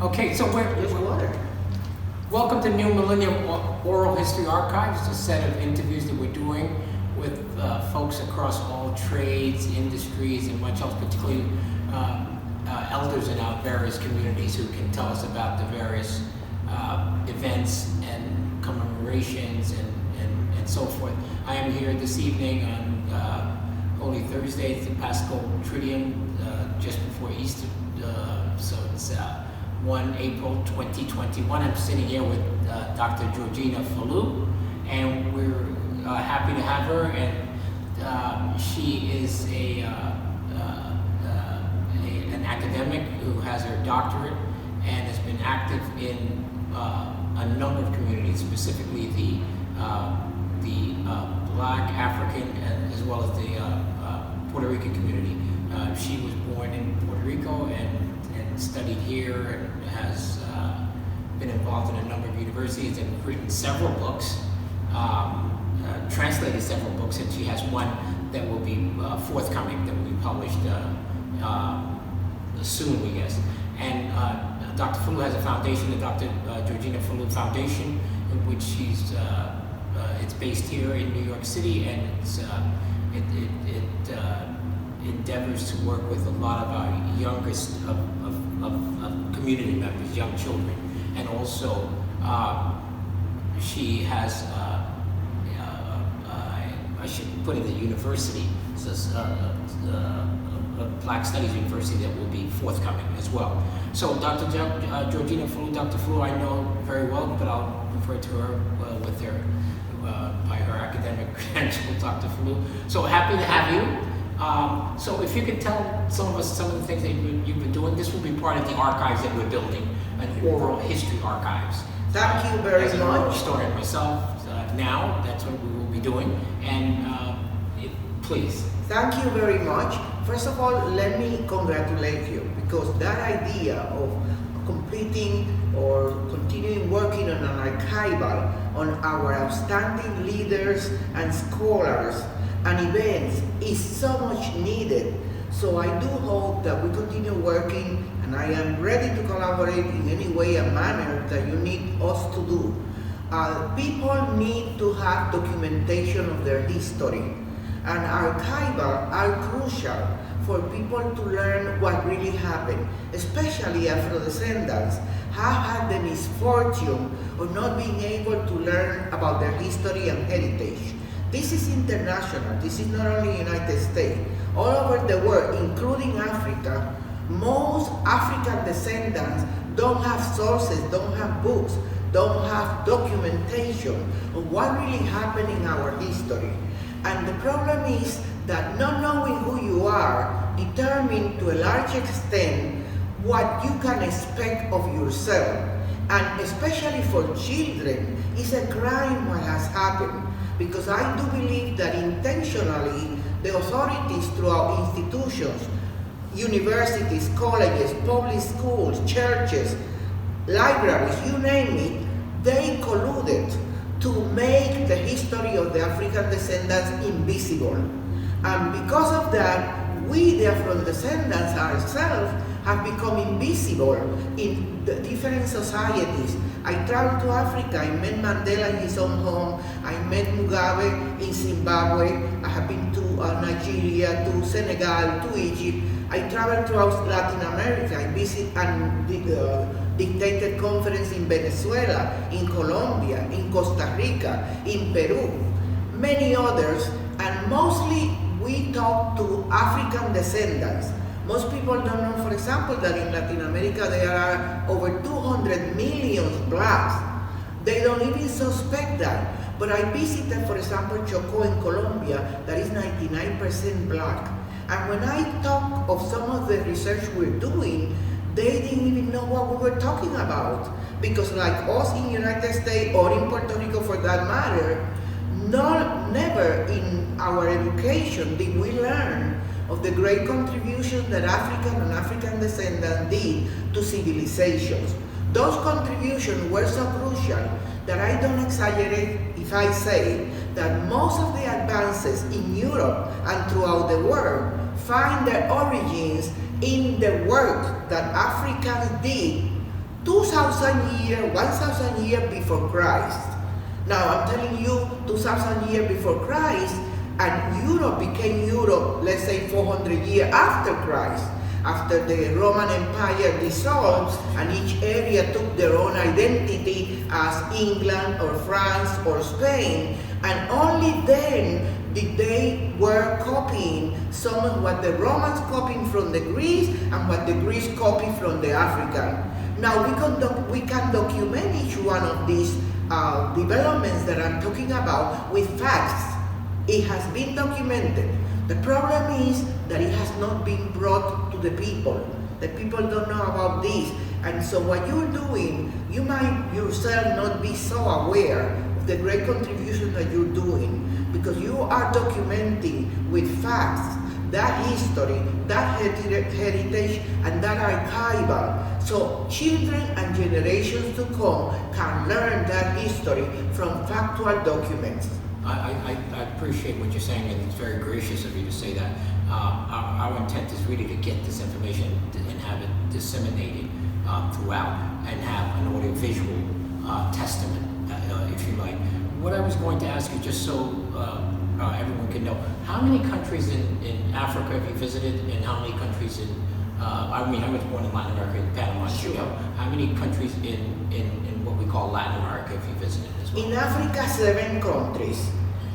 Okay, so welcome to New Millennium Oral History Archives, a set of interviews that we're doing with folks across all trades, industries, and much else, particularly elders in our various communities who can tell us about the various events and commemorations and so forth. I am here this evening on Holy Thursday, it's the Paschal Triduum, just before Easter, so it's 1 April 2021. I'm sitting here with Dr. Georgina Falu, and we're happy to have her. And she is an academic who has her doctorate and has been active in a number of communities, specifically the Black, African, as well as the Puerto Rican community. She was born in Puerto Rico and studied here and has been involved in a number of universities and written several books, translated several books, and she has one that will be forthcoming, that will be published soon, we guess. And Dr. Falu has a foundation, the Dr. Georgina Falu Foundation, in which she's it's based here in New York City, and it endeavors to work with a lot of our youngest of community members, young children, and also she has I should put it, a university, so a Black Studies University that will be forthcoming as well. So Dr. Georgina Falu, Dr. Falu, I know very well, but I'll refer to her with her by her academic credential, Dr. Falu. So happy to have you. So if you could tell some of us some of the things that you've been doing, this will be part of the archives that we're building, an oral history archives. Thank you very much. As an oral historian myself, now that's what we will be doing, and please. Thank you very much. First of all, let me congratulate you, because that idea of completing or continuing working on an archival on our outstanding leaders and scholars and events is so much needed. So I do hope that we continue working, and I am ready to collaborate in any way and manner that you need us to do. People need to have documentation of their history, and archival are crucial for people to learn what really happened, especially Afro-descendants have had the misfortune of not being able to learn about their history and heritage. This is international. This is not only United States. All over the world, including Africa, most African descendants don't have sources, don't have books, don't have documentation of what really happened in our history. And the problem is that not knowing who you are determines to a large extent what you can expect of yourself. And especially for children, it's a crime what has happened. Because I do believe that intentionally the authorities throughout institutions, universities, colleges, public schools, churches, libraries, you name it, they colluded to make the history of the African descendants invisible. And because of that, we, the Afro-descendants ourselves, have become invisible in the different societies. I traveled to Africa, I met Mandela in his own home, I met Mugabe in Zimbabwe, I have been to Nigeria, to Senegal, to Egypt. I traveled throughout Latin America, I visited and dictated conference in Venezuela, in Colombia, in Costa Rica, in Peru, many others, and mostly we talk to African descendants. Most people don't know, for example, that in Latin America there are over 200 million blacks. They don't even suspect that. But I visited, for example, Chocó in Colombia, that is 99% black. And when I talk of some of the research we're doing, they didn't even know what we were talking about. Because like us in the United States, or in Puerto Rico for that matter, never in our education did we learn of the great contributions that African and African descendants did to civilizations. Those contributions were so crucial that I don't exaggerate if I say that most of the advances in Europe and throughout the world find their origins in the work that Africans did 1,000 years before Christ. Now I'm telling you 2,000 years before Christ, and Europe became Europe, let's say 400 years after Christ, after the Roman Empire dissolved and each area took their own identity as England or France or Spain, and only then did they were copying some of what the Romans copied from the Greeks and what the Greeks copied from the African. Now we can document each one of these developments that I'm talking about with facts. It has been documented. The problem is that it has not been brought to the people. The people don't know about this. And so what you're doing, you might yourself not be so aware of the great contribution that you're doing, because you are documenting with facts that history, that heritage, and that archival. So children and generations to come can learn that history from factual documents. I appreciate what you're saying, and it's very gracious of you to say that. Our intent is really to get this information and have it disseminated throughout, and have an audiovisual testament, if you like. What I was going to ask you, just so everyone can know, how many countries in Africa have you visited, and how many countries in, I was born in Latin America, in Panama, Sure. How many countries in what we call Latin America have you visited as well? In Africa, 7 countries,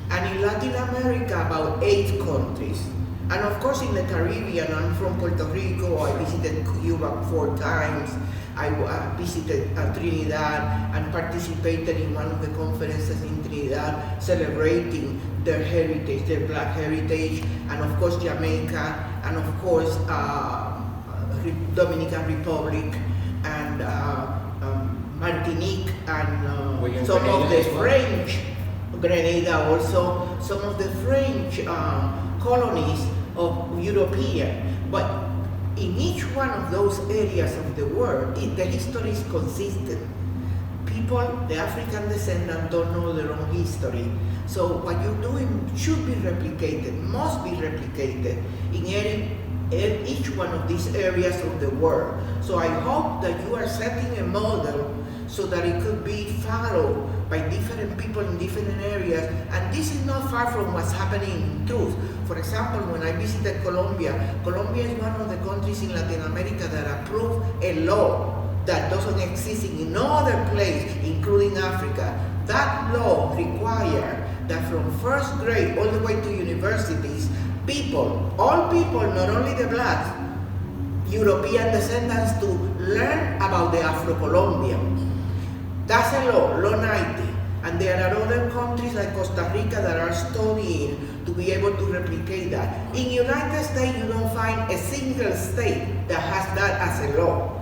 and in Latin America, about 8 countries. And of course, in the Caribbean, I'm from Puerto Rico. I visited Cuba 4 times. I visited Trinidad and participated in one of the conferences in Trinidad celebrating their heritage, their black heritage, and of course Jamaica, and of course Dominican Republic, and Martinique, and some of the French, Grenada also, some of the French colonies of European. But in each one of those areas of the world, the history is consistent. People, the African descendants, don't know their own history. So what you're doing should be replicated, must be replicated in each one of these areas of the world. So I hope that you are setting a model so that it could be followed by different people in different areas. And this is not far from what's happening in truth. For example, when I visited Colombia, Colombia is one of the countries in Latin America that approved a law that doesn't exist in no other place, including Africa. That law required that from first grade all the way to universities, people, all people, not only the blacks, European descendants, to learn about the Afro-Colombian. That's a law 90. And there are other countries like Costa Rica that are studying to be able to replicate that. In the United States, you don't find a single state that has that as a law,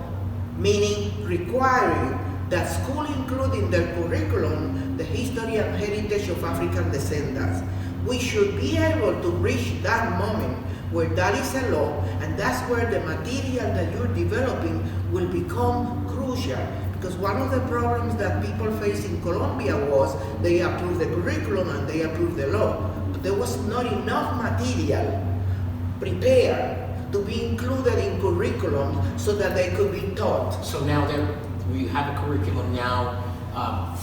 meaning requiring that school include in their curriculum the history and heritage of African descendants. We should be able to reach that moment where that is a law, and that's where the material that you're developing will become crucial. Because one of the problems that people face in Colombia was they approved the curriculum and they approved the law, but there was not enough material prepared to be included in curriculum so that they could be taught. So now we have a curriculum now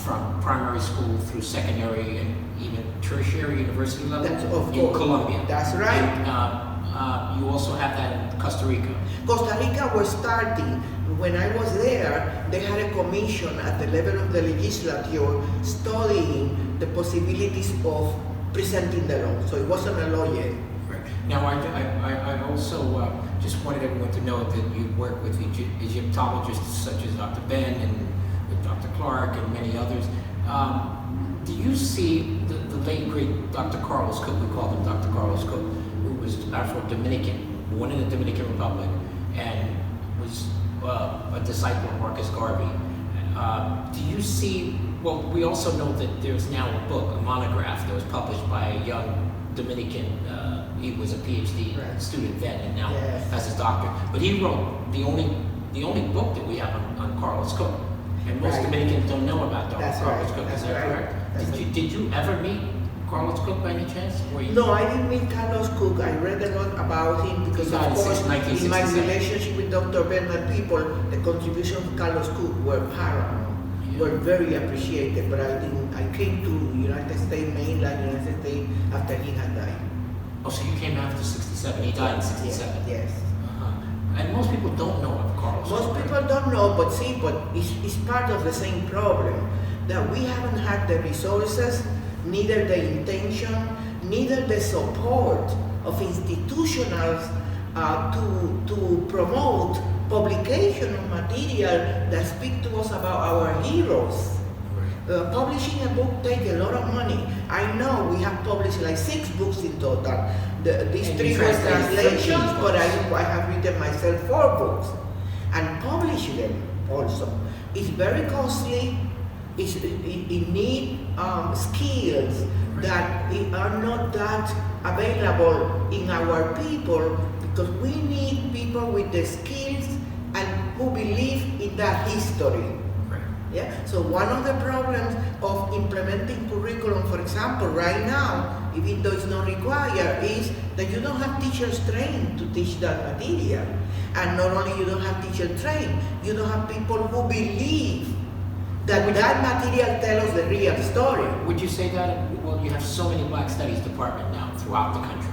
from primary school through secondary and even tertiary university level in Colombia. That's right. And you also have that in Costa Rica. Costa Rica was starting. When I was there, they had a commission at the level of the legislature studying the possibilities of presenting the law. So it wasn't a law yet. Right. Now, I also just wanted everyone to know that you work with Egyptologists such as Dr. Ben and with Dr. Clark and many others. Do you see the late great Dr. Carlos Cook, we called him Dr. Carlos Cook, who was Afro-Dominican, born in the Dominican Republic, and was a disciple of Marcus Garvey. Do you see, well, we also know that there's now a book, a monograph that was published by a young Dominican, he was a PhD student then and now has his doctorate. But he wrote the only book that we have on Carlos Cook. And most Dominicans don't know about Dr. Carlos Cook, is that correct? Did you ever meet Carlos Cook by any chance? No, I didn't meet Carlos Cook. I read a lot about him because, He of died in course, in my 1967. relationship with Dr. Bernard people, the contribution of Carlos Cook were paramount, were very appreciated. But I came to United States, mainland United States, after he had died. Oh, so you came after 67. He died in 67. Yes. And most people don't know of Carlos Most Cook. people don't know, but it's part of the same problem, that we haven't had the resources, neither the intention, neither the support of institutionals to promote publication of material that speak to us about our heroes. Publishing a book takes a lot of money. I know we have published like 6 books in total. These 3 were translations, but I have written myself 4 books. And publish them also. It's very costly. It needs skills that are not that available in our people, because we need people with the skills and who believe in that history. Yeah. So one of the problems of implementing curriculum, for example, right now, even though it's not required, is that you don't have teachers trained to teach that material. And not only you don't have teachers trained, you don't have people who believe that material tells us the real story. Would you say that, well, you have so many Black Studies department now throughout the country.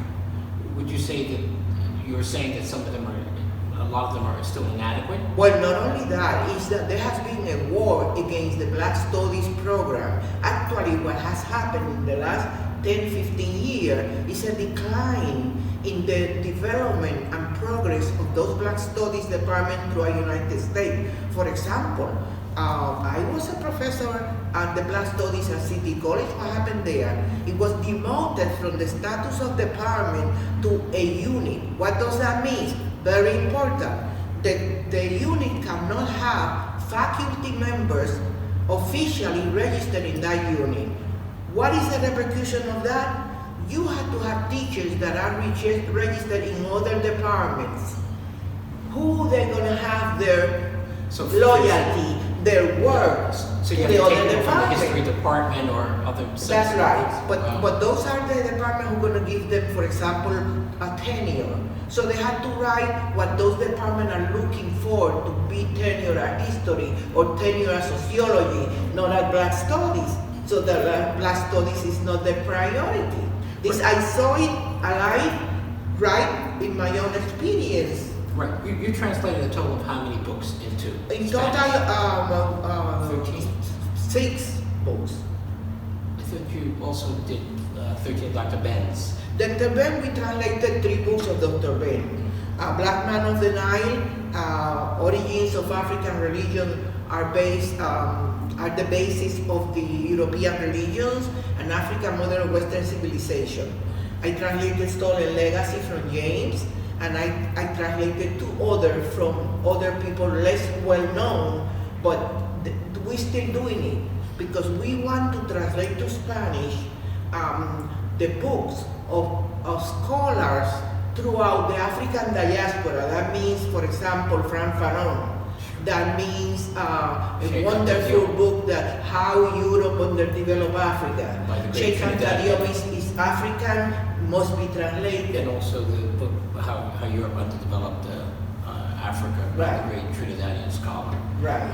Would you say that you're saying that some of them a lot of them are still inadequate? Well, not only that, is that there has been a war against the Black Studies program. Actually, what has happened in the last 10, 15 years is a decline in the development and progress of those Black Studies department throughout the United States. For example, I was a professor at the Black Studies at City College. What happened there? It was demoted from the status of department to a unit. What does that mean? Very important. The unit cannot have faculty members officially registered in that unit. What is the repercussion of that? You have to have teachers that are registered in other departments. Who they're going to have their loyalty, their work so to you the have to other take them from the department. history department or other That's right. But those are the departments who are going to give them, for example, a tenure. So they have to write what those departments are looking for to be tenure at history or tenure at sociology, not at Black Studies. So the Black Studies is not the priority. This I saw it alive, right, in my own experience. Right. You translated a total of how many books into In Spanish? total, 13? 6 books. I thought you also did 13 Dr. Ben's. Dr. Ben, we translated 3 books of Dr. Ben. Black Man of the Nile, Origins of African Religion are the basis of the European religions, and African Modern Western Civilization. I translated Stolen Legacy from James, and I translated 2 others from other people less well known, but we're still doing it because we want to translate to Spanish the books of scholars throughout the African diaspora. That means, for example, Frank Fanon. That means a wonderful book that how Europe underdeveloped Africa. Sheikh Anta Diop is African, must be translated. And also the book how Europe underdeveloped Africa, Right. the great Trinidadian scholar. Right.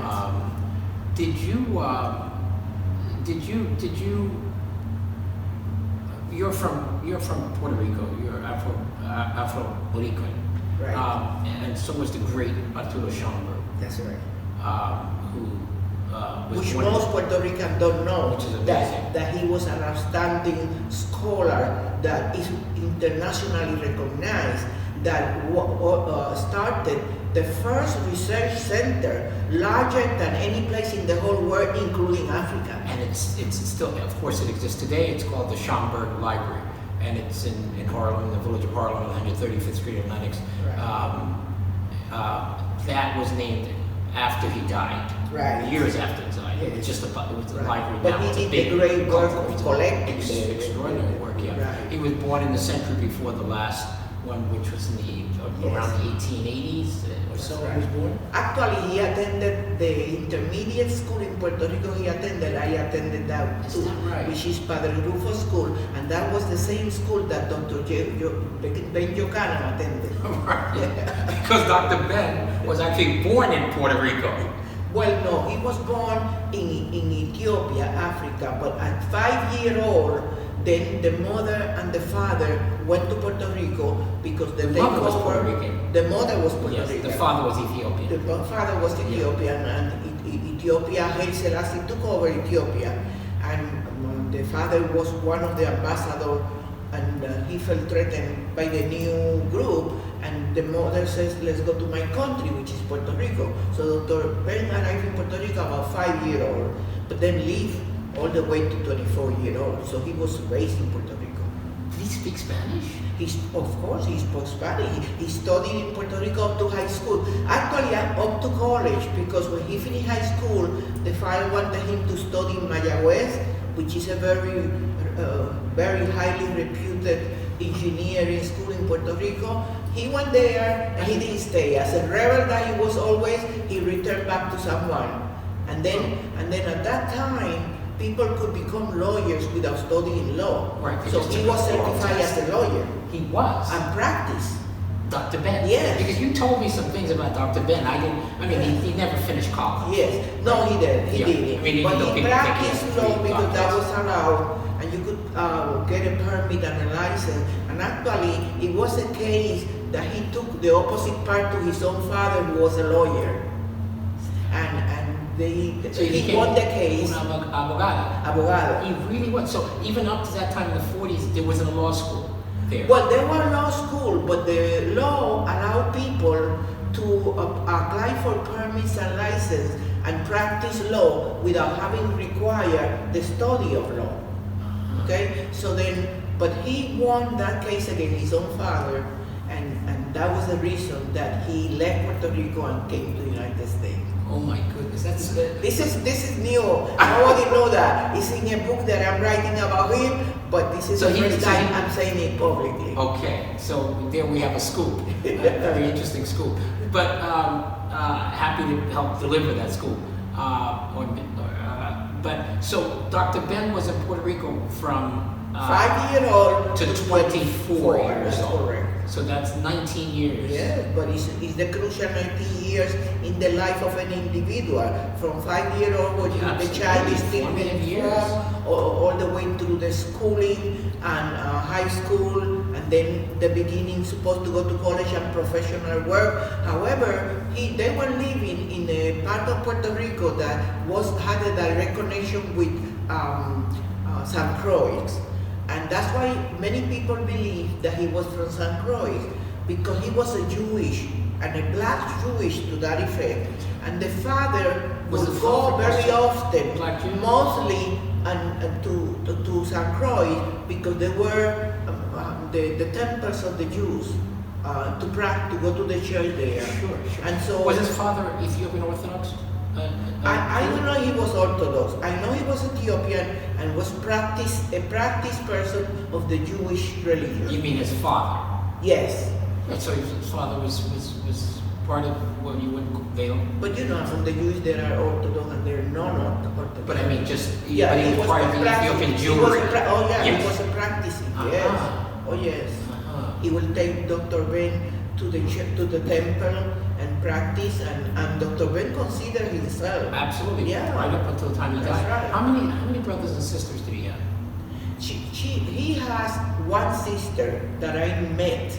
You're from Puerto Rico. You're Afro-Puerto Rican. Right. And so was the great Arturo Schomburg, That's right. who was Which one of most Puerto Ricans don't know, Which is amazing. that he was an outstanding scholar that is internationally recognized, that started the first research center larger than any place in the whole world, including Africa. And it's still, of course, it exists today. It's called the Schomburg Library, and it's in Harlem, the village of Harlem, on 135th Street in Lenox. Right. That was named after he died. Right. Years after he died. Yes. It was just a Right. library. But now he it's a did big the great work cultural- of collecting. Extraordinary work, yeah. Right. He was born in the century before the last one which was in the Yes. around the 1880s or so. That's He was right. born. Actually, he attended the intermediate school in Puerto Rico. I attended that Is too, that right? which is Padre Rufo School, and that was the same school that Dr. Ben Jocanam attended. Right. Because Dr. Ben was actually born in Puerto Rico. Well, no, he was born in Ethiopia, Africa, but at 5 years old, then the mother and the father went to Puerto Rico because The mother was Puerto Rican. The mother was Puerto Yes, Rican. the father was Ethiopian. The father was Ethiopian, and Ethiopia, Haile Selassie took over Ethiopia, and the father was one of the ambassadors, and he felt threatened by the new group, and the mother says, let's go to my country, which is Puerto Rico. So Dr. Ben arrived in Puerto Rico about 5 years old, but then lived all the way to 24 years old. So he was raised in Puerto Rico. Did he speak Spanish? Of course, he spoke Spanish. He studied in Puerto Rico up to high school. Actually, up to college, because when he finished high school, the father wanted him to study in Mayagüez, which is a very highly reputed engineering school in Puerto Rico. He went there and he didn't stay. As a rebel that he was always, he returned back to San Juan. And then at that time, people could become lawyers without studying law. Right, they So just he took was a oral certified test. as a lawyer He was. and practiced. Dr. Ben. Yes. Because you told me some things about Dr. Ben. He never finished college. Yes, no, he did. He Yeah. did. I mean, even But though he people think he practiced has law three because that doctorates. was allowed, and you could get a permit and a license. And actually, it was a case that he took the opposite part to his own father, who was a lawyer, and So he he became won the case. un abogado. Abogado. He really was. So even up to that time in the 40s, there wasn't a law school there. Well, there were law school, but the law allowed people to apply for permits and license and practice law without having required the study of law. Okay, so then, but he won that case against his own father, and that was the reason that he left Puerto Rico and came to the United States. Oh my goodness, that's This is new. Nobody know that. It's in a book that I'm writing about him, but this is So the he- first so time he- I'm saying it publicly. okay. So there we have a scoop, a very interesting scoop. But happy to help deliver that scoop. But so Dr. Ben was in Puerto Rico from 5 years old to 24 years That's old. correct. So that's 19 years. Yes, but it's the crucial 19 years in the life of an individual. From 5 years old, when Yeah, the child is still formative being years. formed, all the way through the schooling and high school, and then the beginning, supposed to go to college and professional work. However, they were living in a part of Puerto Rico that had a direct connection with San Croix. And that's why many people believe that he was from San Croix, because he was a Jewish, and a black Jewish to that effect. And the father Was would the go father very also often, black Jew? mostly to San Croix, because they were the temples of the Jews, to go to the church there. Sure. And so Was his father Ethiopian Orthodox? I don't know he was Orthodox. I know he was Ethiopian and was a practice person of the Jewish religion. You mean his father? Yes. Right, so his father was part of what you would veil. But you know, from the Jews there are Orthodox and there are non-Orthodox. But I mean, just but yeah, he was part of the Ethiopian Jewry. He Yes. was a practicing. Uh-huh. Yes. Oh yes. Uh-huh. He will take Dr. Ben to the temple and practice, and Dr. Ben considered himself. Absolutely. Yeah. Right up until the time he That's died. right. How many brothers and sisters did he have? He has one sister that I met.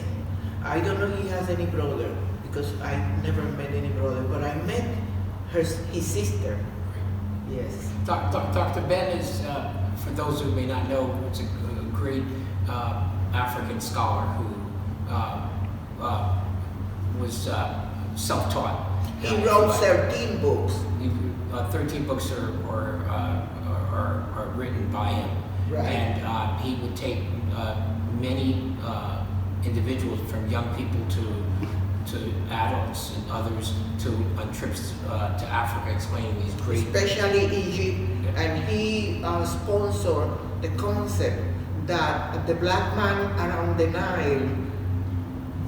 I don't know if he has any brother, because I never met any brother, but I met his sister. Yes. Dr. Ben is, for those who may not know, is a great African scholar who was self-taught. He wrote 13 books. 13 books are written by him. Right. And he would take many individuals, from young people to adults and others, on trips to Africa, explaining these great. Especially Egypt, and he sponsored the concept that the black man around the Nile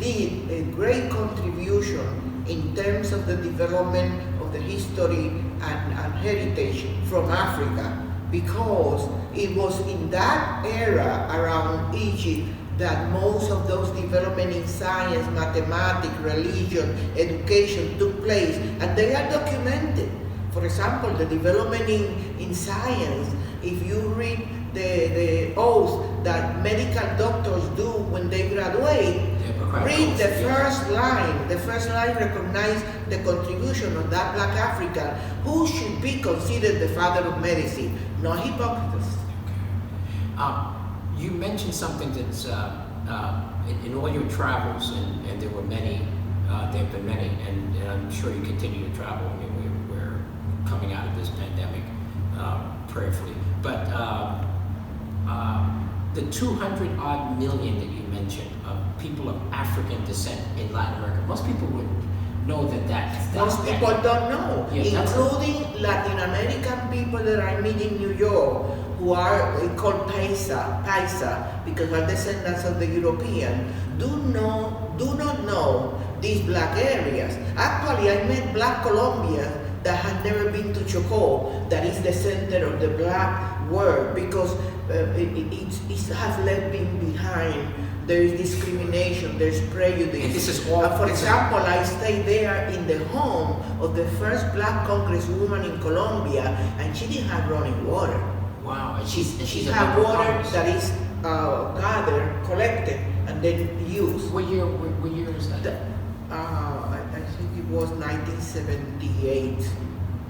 did a great contribution in terms of the development of the history and heritage from Africa, because it was in that era around Egypt that most of those development in science, mathematics, religion, education took place, and they are documented. For example, the development in science, if you read the oath that medical doctors do when they graduate, read the first line. The first line recognizes the contribution of that black African who should be considered the father of medicine, not Hippocrates. You mentioned something that's in all your travels, and there were many, there have been many, and I'm sure you continue to travel. I mean, we're coming out of this pandemic prayerfully, but the 200 odd million that you mentioned of people of African descent in Latin America, most people would know that's most people don't know, including Latin American people that I meet in New York, who are called Paisa, because are descendants of the European, do not know these black areas. Actually, I met black Colombians that had never been to Chocó, that is the center of the black world, because it has left behind. There is discrimination, there's prejudice. And this is all. For example, I stayed there in the home of the first black congresswoman in Colombia, and she didn't have running water. Wow, and she's had water that is gathered, collected, and then used. What year is that? I think it was 1978.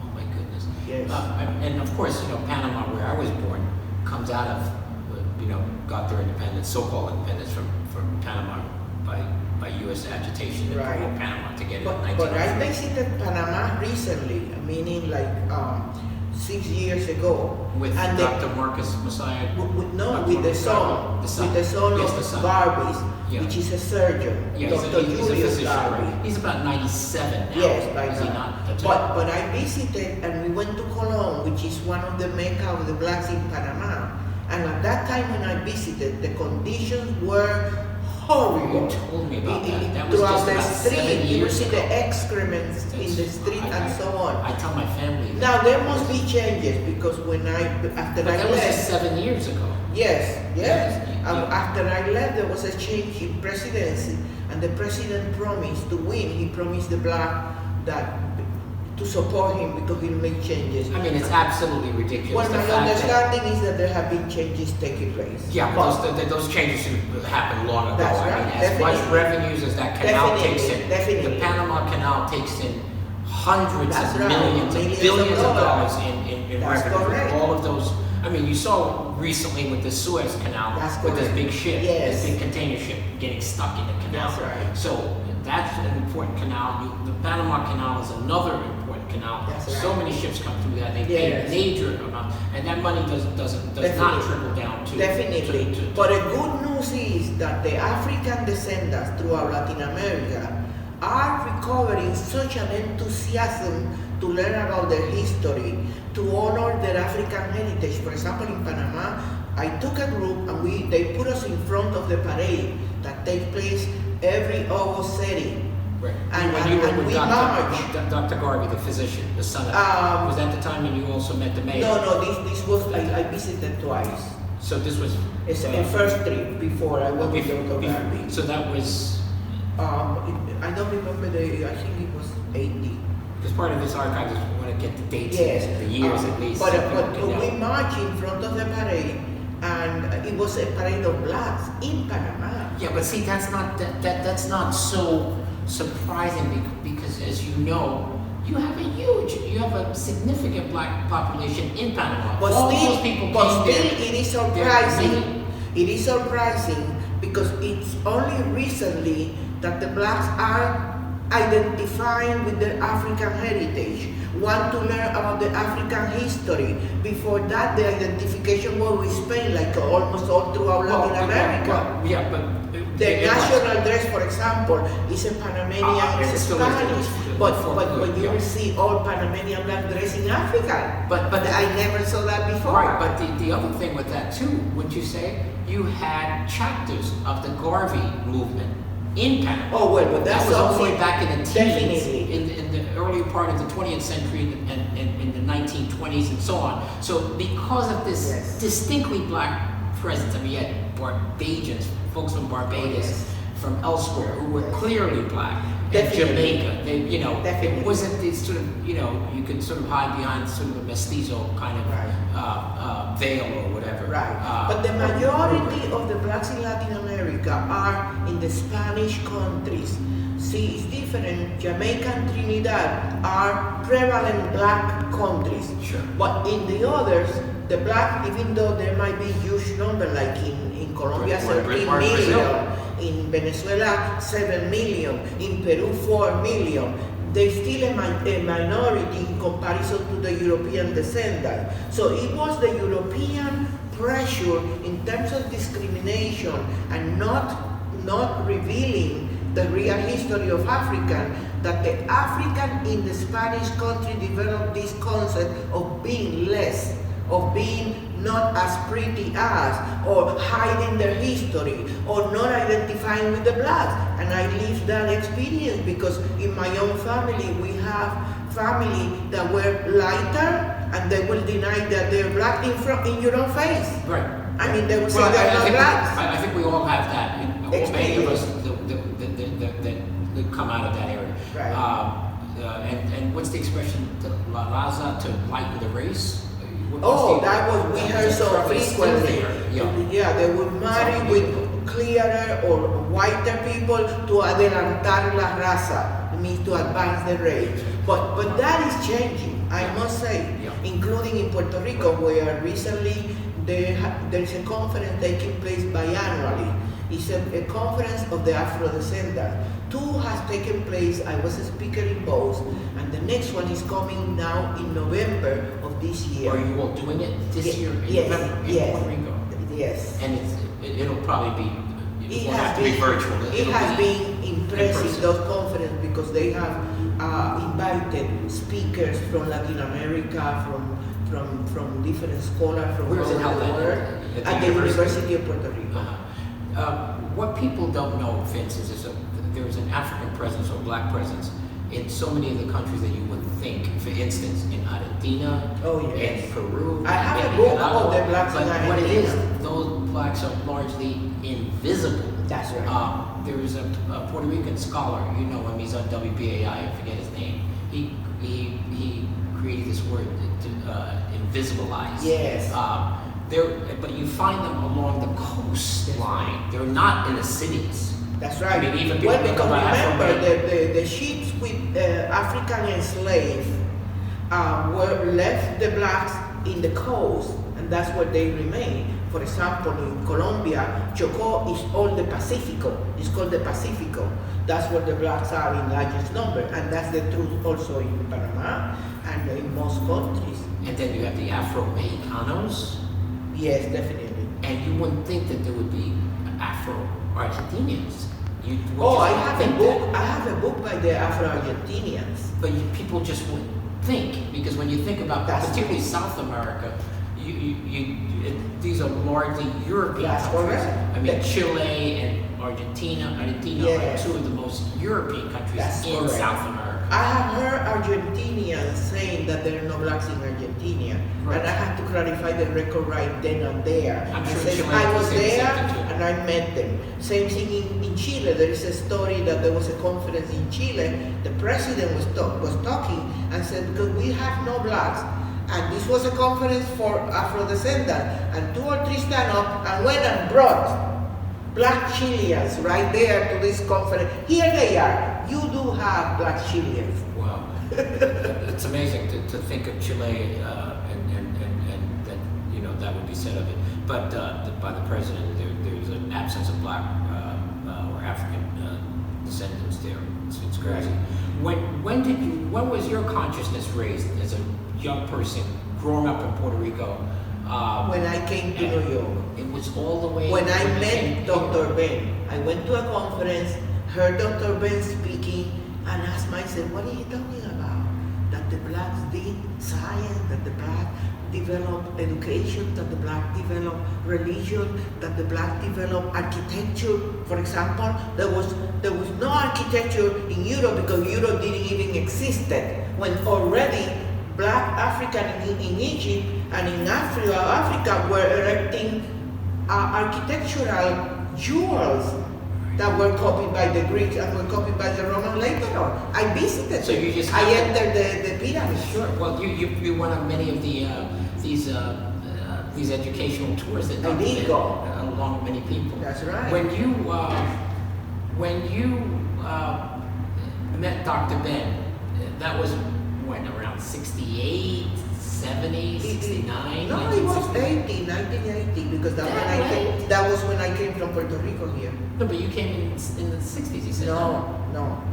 Oh my goodness. Yes. And of course, Panama, where I was born, comes out of, got their independence, so-called independence from Panama by U.S. agitation to Right. Panama to get it in But I 1903. visited Panama recently, meaning like 6 years ago. With and Dr. Marcus Messiah? With the son. With the son Yes, of the son. Garvis, Yeah. which is a surgeon. Yeah, Dr. he's a Julius physician, Garvis. right? He's about 97 now. Yes, by Is he now. not? But I visited and we went to Colón, which is one of the mecca of the blacks in Panama. And at that time when I visited, the conditions were horrible. You told me about that. That was Throughout just the about 7 street, you years see ago. the excrements in the street and so on. I tell my family that. Now there must be changes, because after But I that was left, just 7 years ago. yes. Yeah. After I left, there was a change in presidency, and the president promised to win. He promised the black that to support him because he'll make changes. I mean, it's absolutely ridiculous. Well, the my fact that- understanding is that there have been changes taking place. Yeah, but those changes should happen long ago. That's I mean, right, as much definitely. revenues as that canal takes in, Definitely. the Panama Canal takes in hundreds That's of right, millions of millions billions of of dollars. dollars in That's revenue. correct. All of those. I mean, you saw recently with the Suez Canal, That's with this correct. big ship, Yes. this big container ship getting stuck in the canal. That's right. So that's an important canal. The Panama Canal is another important canal. That's So right. many ships come through that. They pay Yes. major amounts, and that money does not Definitely. trickle down to Definitely. to- But the good news is that the African descendants throughout Latin America are recovering such an enthusiasm to learn about their history, to honor their African heritage. For example, in Panama, I took a group and they put us in front of the parade that takes place every August 30. Right. And- When you were and with we Dr. marched. Dr. Garvey, the physician, the son of, was that the time when you also met the mayor? No, this was, I visited twice. So this was. It's a first trip before I went with Dr. Garvey. So that was, I don't remember I think it was 80. because part of this archive is we want to get the dates, Yes. the years at least. But, so people can we know. marched in front of the parade, and it was a parade of blacks in Panama. Yeah, but see, that's not so surprising because, as you know, you have a significant black population in Panama. But All still, those people came there. it is They're surprising. many. It is surprising because it's only recently that the blacks are identifying with their African heritage, want to learn about the African history. Before that, the identification was with Spain, like almost all throughout Latin America. Yeah, but The national dress, for example, is a Panamanian, it it's still is Spanish, the but you yeah. will see all Panamanian black dress in Africa. But I never saw that before. Right, but the other thing with that too, would you say, you had chapters of the Garvey movement in Panama. Oh well, but That that's was all the way something back in the teens, definitely. in the early part of the 20th century and in the 1920s and so on. So because of this Yes. distinctly black presence, I mean, you had Barbadians, folks from Barbados, Yes. from elsewhere who were clearly black. And Definitely. Jamaica, they, you know, Definitely. it wasn't this sort of, you know, you could sort of hide behind sort of a mestizo kind of Right. veil or whatever. Right. But the majority of the blacks in Latin America are in the Spanish countries. See, it's different. Jamaica and Trinidad are prevalent black countries. Sure. But in the others, the black, even though there might be huge number, like in Colombia, Or 13 Brazil. million, in Venezuela, 7 million, in Peru, 4 million. They still a minority in comparison to the European descendant. So it was the European pressure in terms of discrimination and not revealing the real history of African, that the African in the Spanish country developed this concept of being less, of being not as pretty as, or hiding their history, or not identifying with the blacks. And I lived that experience because in my own family, we have family that were lighter and they will deny that they're black in your own face. Right. I mean, they will say Well, they're not think blacks. I think we all have that. Many of us Experience. that come out of that area. Right. And what's the expression? La raza, to lighten the race? That was, we heard so frequently. Yeah. They would marry with clearer or whiter people to adelantar la raza, it means to advance the race. But that is changing, I must say, including in Puerto Rico, where recently there's a conference taking place biannually. It's a conference of the Afro-descendants. 2 has taken place, I was a speaker in both, and the next one is coming now in November of this year. Are you all doing it this year in Yes, November in yes. Puerto Rico? Yes. And it'll probably be, It won't has have to be been, virtual. it It'll has be been impressive, in-person. those conferences, because they have invited speakers from Latin America, from different scholars from all Where is it over held the at? world, At the at the University of Puerto Rico. What people don't know, Vince, is there's an African presence or black presence in so many of the countries that you would think. For instance, in Argentina, Oh, yes. in Peru, I have in a book Nicaragua. of the blacks in But what it is, Argentina. those blacks are largely invisible. That's right. There is a Puerto Rican scholar, you know him, he's on WBAI, I forget his name. He created this word, invisibilize. Yes. But you find them along the coastline. They're not in the cities. That's right. I mean, even people Well, think because about remember, the ships with African enslaved left the blacks in the coast, and that's where they remain. For example, in Colombia, Chocó is all the Pacifico. It's called the Pacifico. That's where the blacks are in largest number, and that's the truth also in Panama and in most countries. And then you have the Afro-Mexicanos, Yes, definitely. and you wouldn't think that there would be Afro-Argentinians. You would Oh, just I not have a think book. that. I have a book by the Afro-Argentinians. But people just wouldn't think, because when you think about That's particularly true. South America, these are largely European That's countries. correct. I mean, Chile and Argentina Yes. are 2 of the most European countries That's in correct. South America. I have heard Argentinians saying that there are no blacks in Argentina, Right. and I had to clarify the record right then and there. I'm I sure said Chile I has was the same there thing too. and I met them. Same thing in Chile. There is a story that there was a conference in Chile. The president was talking and said, because we have no blacks. And this was a conference for Afro-descendants, and 2 or 3 stand up and went and brought black Chileans right there to this conference. Here they are. You do have black Chileans. Wow. It's amazing to think of Chile and that, you know, that would be said of it. But by the president, there's an absence of black or African descendants there. It's crazy. When was your consciousness raised as a young person growing up in Puerto Rico? When I came to New York. It was all the way. When I you met came Dr. here. Ben, I went to a conference, heard Dr. Ben speaking, and asked myself, what are you talking about? That the blacks did science, that the black developed education, that the black developed religion, that the black developed architecture. For example, there was no architecture in Europe because Europe didn't even exist when already black African in Egypt and in Africa were erecting architectural jewels that were copied by the Greeks and were copied by the Roman later on. I visited. So you just I entered the pyramids. Sure. Well, you went on many of these educational tours that I did go along with many people. That's right. When you met Dr. Ben, that was when, around 68, 70, 69? No, it was 1980 because that was when I came from Puerto Rico here. No, but you came in the 60s, you said. No.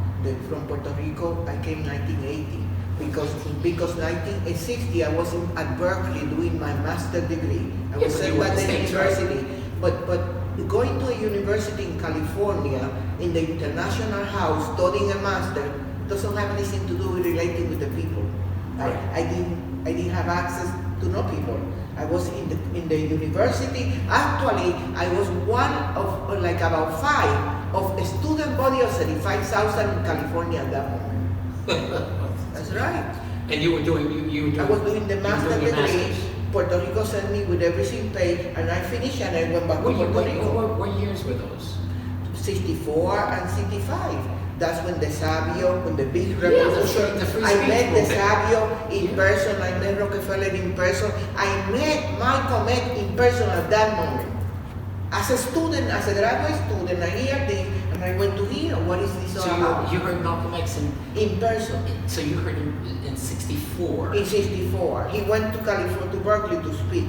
From Puerto Rico, I came 1980 because 1960 I was at Berkeley doing my master's degree. I was sent by the university, but going to a university in California in the international house studying a master doesn't have anything to do with relating with the people. Right. I didn't have access to know people. I was in the university. Actually, I was one of like about 5 of a student body of 35,000 in California at that moment. That's right. And you were doing I was doing the master's degree. Puerto Rico sent me with everything paid, and I finished and I went back to Puerto Rico. What years were those? 64 and 65. That's when the Sabio, when the big revolution, the free I speech met the movement. Sabio in person, I met Rockefeller in person, I met Malcolm X in person at that moment. As a student, as a graduate student, I heard this and I went to hear what is this all about. So you heard Malcolm X In person. So you heard him in 64. In 64. He went to California, to Berkeley to speak.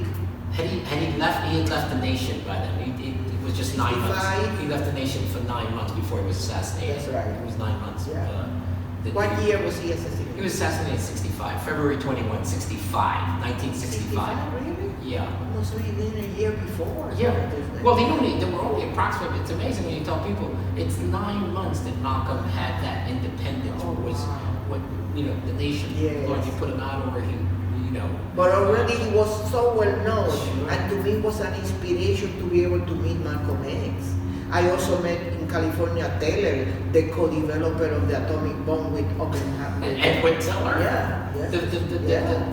Had he left the nation by then? It was just 9 months. 65. He left the nation for 9 months before he was assassinated. That's right. It was 9 months. Yeah. What year was he assassinated? He was assassinated in 65, February 21, 65, 1965. Really? Yeah. Must have been a year before. Yeah. Well, there were only approximately, it's amazing when you tell people, it's 9 months that Malcolm had that independence, Oh, was wow. what, the nation, Yes. Lord, you put him out over he, But already he was so well known, Sure. and to me it was an inspiration to be able to meet Malcolm X. I also met in California Taylor, the co-developer of the atomic bomb with Oppenheimer. And Edward Teller.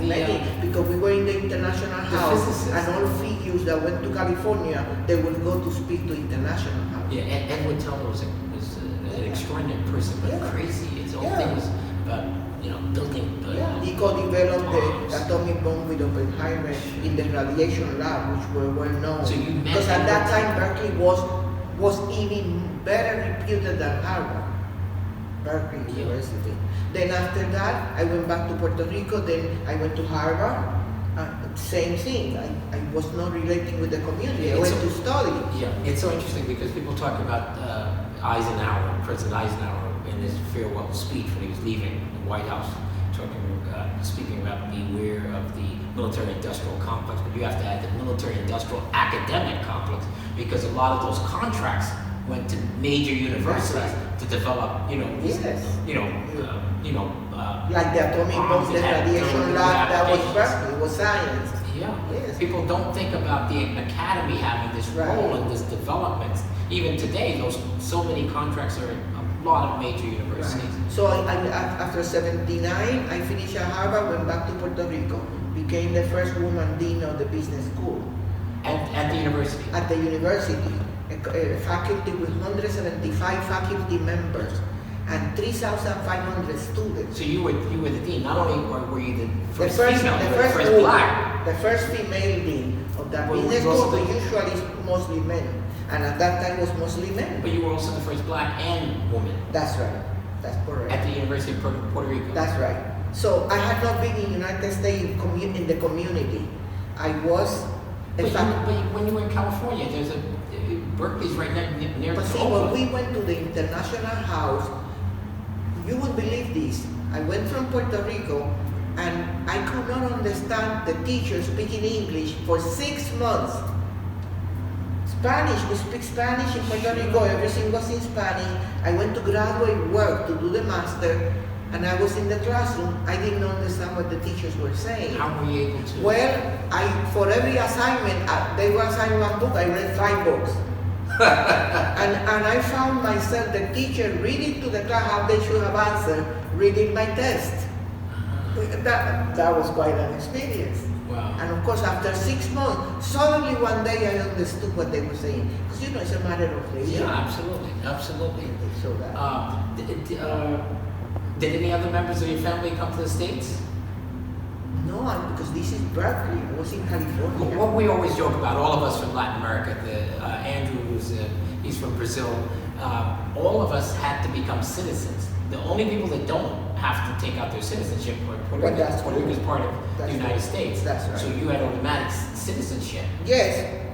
Many, because we were in the international house, physicist. and all figures that went to California, they would go to speak to international house. Yeah, Edward Teller was an extraordinary person, but Yeah. crazy. His whole Yeah. thing was about, building. He co-developed bombs. the atomic bomb with Oppenheimer in the radiation lab, which were well known. So you met because at that Edward time Berkeley was even better reputed than Harvard. Berkeley Yeah. University. Then after that, I went back to Puerto Rico. Then I went to Harvard. Same thing. I was not relating with the community. I went to study. Yeah, it's so interesting because people talk about Eisenhower, President Eisenhower, in his farewell speech when he was leaving the White House, speaking about beware of the military-industrial complex, but you have to add the military-industrial academic complex because a lot of those contracts went to major universities to develop, Yes. Like the atomic bombs, the radiation lab, that was Berkeley, it was science. Yeah. Yes. People don't think about the academy having this Right. role in this development. Even today, so many contracts are in a lot of major universities. So after 79, I finished at Harvard, went back to Puerto Rico, became the first woman dean of the business school At the university. at the university, a faculty with 175 faculty members and 3,500 students. So you were the dean. Not only were you the first the female, you were first the first woman, black. the first female dean of that Well, business you school, also but the- usually it's mostly men. And at that time was mostly men. But you were also the first black and woman That's right. That's correct. at the University of Puerto Rico. That's right. So I had not been in the United States in the community. I was, in fact, But when you were in California, there's Berkeley's right near but the see, when we went to the international house, you would believe this. I went from Puerto Rico and I could not understand the teacher speaking English for 6 months. Spanish, we speak Spanish in Puerto Rico, everything was in Spanish. I went to graduate work to do the master and I was in the classroom, I didn't understand what the teachers were saying. How were you able to? Well, for every assignment, they were assigned one book, I read 5 books. and I found myself, the teacher reading to the class how they should have answered, reading my test. That was quite an experience. Wow. And of course, after 6 months, suddenly one day I understood what they were saying. Because it's a matter of religion. Yeah, absolutely, absolutely. So that. Did any other members of your family come to the States? No, because this is Berkeley. I was in California. What we always joke about, all of us from Latin America, Andrew, he's from Brazil, all of us had to become citizens. The only people that don't have to take out their citizenship are Puerto Rico is part of the United States. That's right. So you had automatic citizenship. Yes.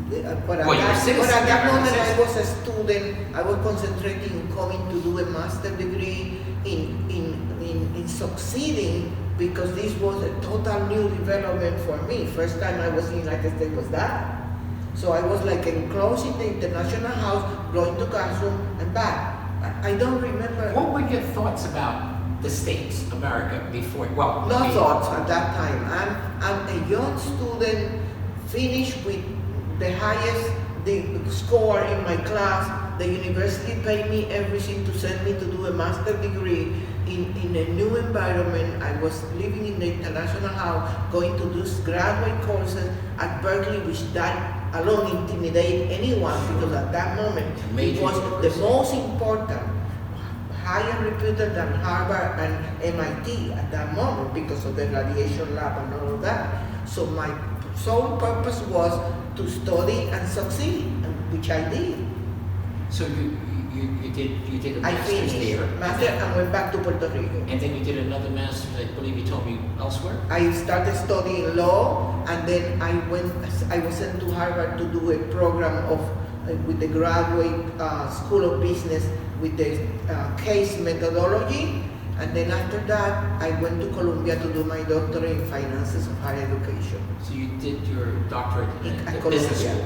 But Well, at that moment citizen. I was a student, I was concentrating on coming to do a master degree in succeeding, because this was a total new development for me. First time I was in the United States was that. So I was like enclosed in the international house, going to classroom and back. I don't remember. What were your thoughts about the States, America, before? Well, No thoughts at that time. I'm a young student, finished with the highest score in my class. The university paid me everything to send me to do a master degree in a new environment. I was living in the international house, going to do graduate courses at Berkeley, which that alone intimidate anyone, because at that moment it was the most important, higher reputed than Harvard and MIT at that moment because of the radiation lab and all of that. So my sole purpose was to study and succeed, which I did. So you did a I master's finished there, master and went back to Puerto Rico. and then you did another master's. I believe you told me elsewhere. I started studying law, and then I was sent to Harvard to do a program of with the graduate School of Business with the case methodology, and then after that I went to Columbia to do my doctorate in finances of higher education. So you did your doctorate At in business Columbia. school.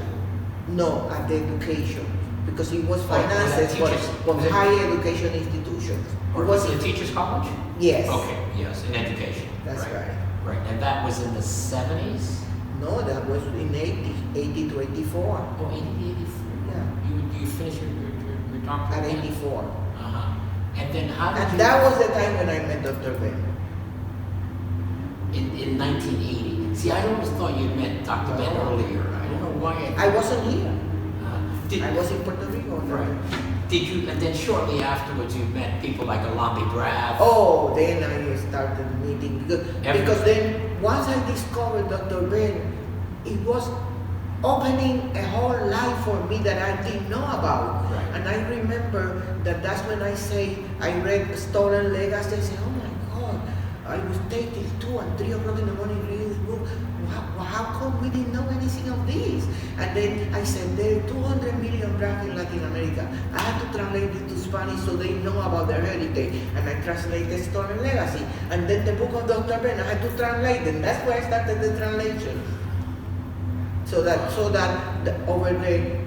No, at the education, because it was Oh, finances was that for teachers? higher education institutions. Or It was it a teacher's college? Yes. Okay, yes, in education. That's right. Right, and that was in the 70s? No, that was in 80 to 84. Oh, 80 to 84. Yeah. You finished your doctorate? At then? 84. Uh-huh. And then how did you... And that was the time when I met Dr. Ben. In 1980. See, I always thought you'd met Dr. Ben earlier. I don't know why I wasn't here. did, I was in Puerto Rico. Right. Did you, and then shortly afterwards you met people like Alambi Brad. Oh, then I started meeting, because then once I discovered Dr. Ben, it was opening a whole life for me that I didn't know about. Right. And I remember that's when I read Stolen Legacy. I said, oh my God, I was taking 2 and 3 o'clock in the morning reading this book. How come we didn't know anything of this? And then I said, there are 200 million blacks in Latin America. I had to translate it to Spanish so they know about their heritage. And I translated Stolen Legacy. And then the book of Dr. Ben, I had to translate them. That's where I started the translation. So that over the,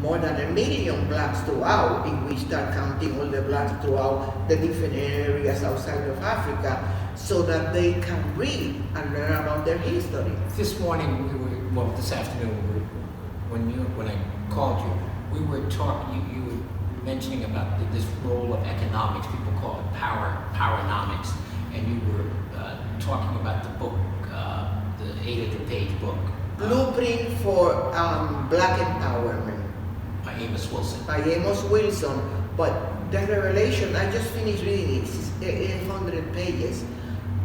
more than 1 million blacks throughout, if we start counting all the blacks throughout the different areas outside of Africa, so that they can read and learn about their history. This morning, this afternoon, when I called you, we were talking, you were mentioning about this role of economics, people call it powernomics, and you were talking about the book, the 800-page book. Blueprint for Black Empowerment. By Amos Wilson. By Amos Wilson. But the revelation, I just finished reading it, it's 800 pages.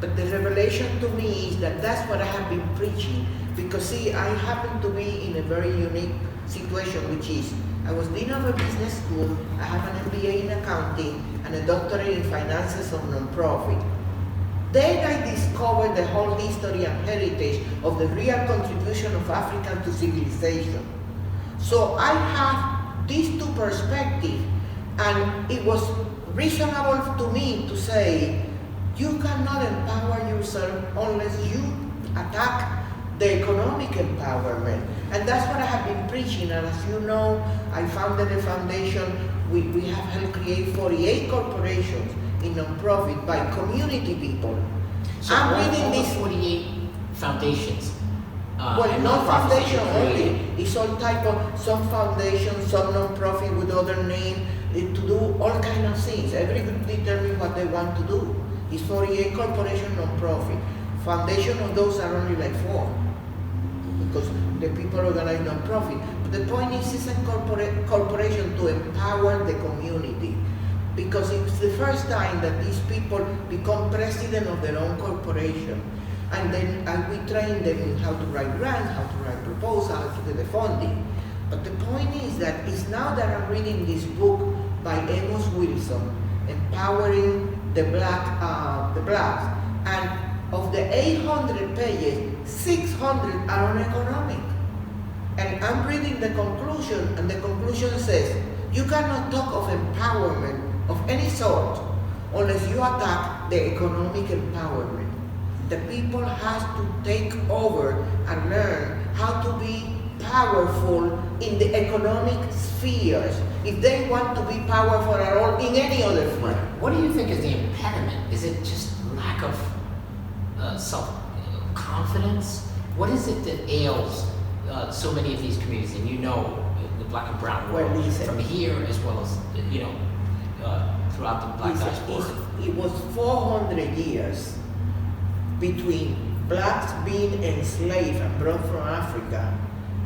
But the revelation to me is that that's what I have been preaching. Because see, I happen to be in a very unique situation, which is, I was dean of a business school, I have an MBA in accounting, and a doctorate in finances of nonprofit. Then I discovered the whole history and heritage of the real contribution of Africa to civilization. So I have these two perspectives, and it was reasonable to me to say, you cannot empower yourself unless you attack the economic empowerment. And that's what I have been preaching. And as you know, I founded a foundation. We have helped create 48 corporations in non-profit by community people. So I'm all reading the this. 48 foundations. Well, and not nonprofits that you foundation only. created. It's all type of, some foundation, some non-profit with other name, to do all kind of things. Every group determine what they want to do. It's 48 corporation non-profit. Foundation of those are only like 4. Because the people organize non-profit. But the point is, it's a corporation to empower the community. Because it's the first time that these people become president of their own corporation. And then we train them in how to write grants, how to write proposals, how to get the funding. But the point is that it's now that I'm reading this book by Amos Wilson, Empowering the Blacks, and of the 800 pages, 600 are on economic. And I'm reading the conclusion, and the conclusion says, you cannot talk of empowerment of any sort unless you attack the economic empowerment. The people has to take over and learn how to be powerful in the economic spheres if they want to be powerful at all in any other field. What do you think is the impediment? Is it just lack of self-confidence? What is it that ails so many of these communities? And you know the black and brown world from here as well as throughout the black diaspora. It was 400 years between blacks being enslaved and brought from Africa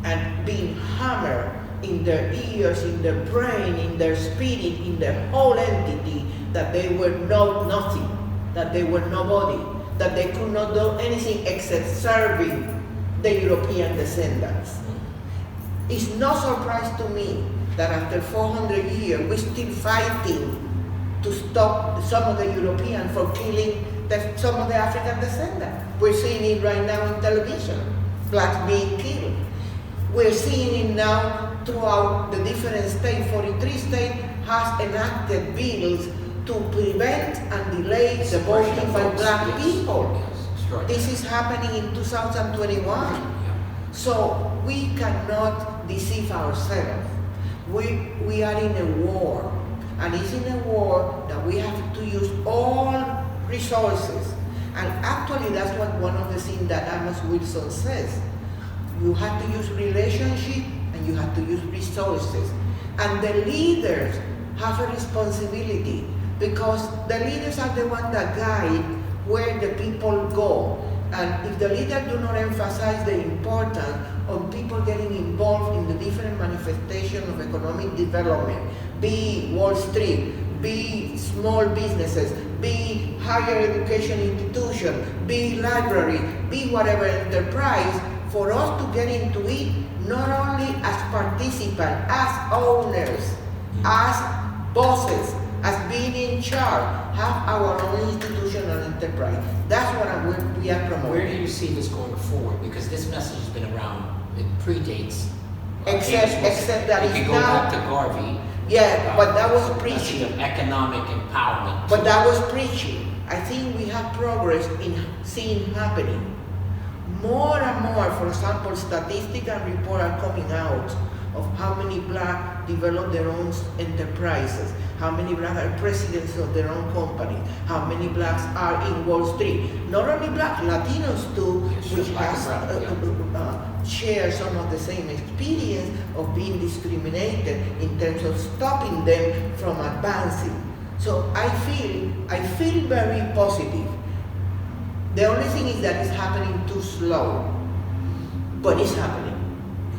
and being hammered in their ears, in their brain, in their spirit, in their whole entity, that they were nothing, that they were nobody, that they could not do anything except serving the European descendants. It's no surprise to me that after 400 years, we're still fighting to stop some of the Europeans from killing some of the African descendants. We're seeing it right now on television, blacks being killed. We're seeing it now throughout the different states. 43 states has enacted bills to prevent and delay the voting by black people. This is happening in 2021. So we cannot deceive ourselves. We are in a war, and it's in a war that we have to use all resources. And actually that's what one of the things that Amos Wilson says. You have to use relationship and you have to use resources. And the leaders have a responsibility, because the leaders are the ones that guide where the people go. And if the leaders do not emphasize the importance of people getting involved in the different manifestations of economic development, be Wall Street, be small businesses, be higher education institution, be library, be whatever enterprise, for us to get into it, not only as participants, as owners, as bosses, as being in charge, have our own institutional enterprise. That's what we are promoting. Where do you see this going forward? Because this message has been around, it predates. Except that you it's can go now, back to Garvey. yeah, but that was Message preaching. of economic empowerment. But that was preaching. I think we have progress in seeing happening. More and more, for example, statistics and reports are coming out of how many blacks develop their own enterprises, how many blacks are presidents of their own companies, how many blacks are in Wall Street. Not only blacks, Latinos too, which has share some of the same experience of being discriminated in terms of stopping them from advancing. So I feel very positive. The only thing is that it's happening too slow, but it's happening.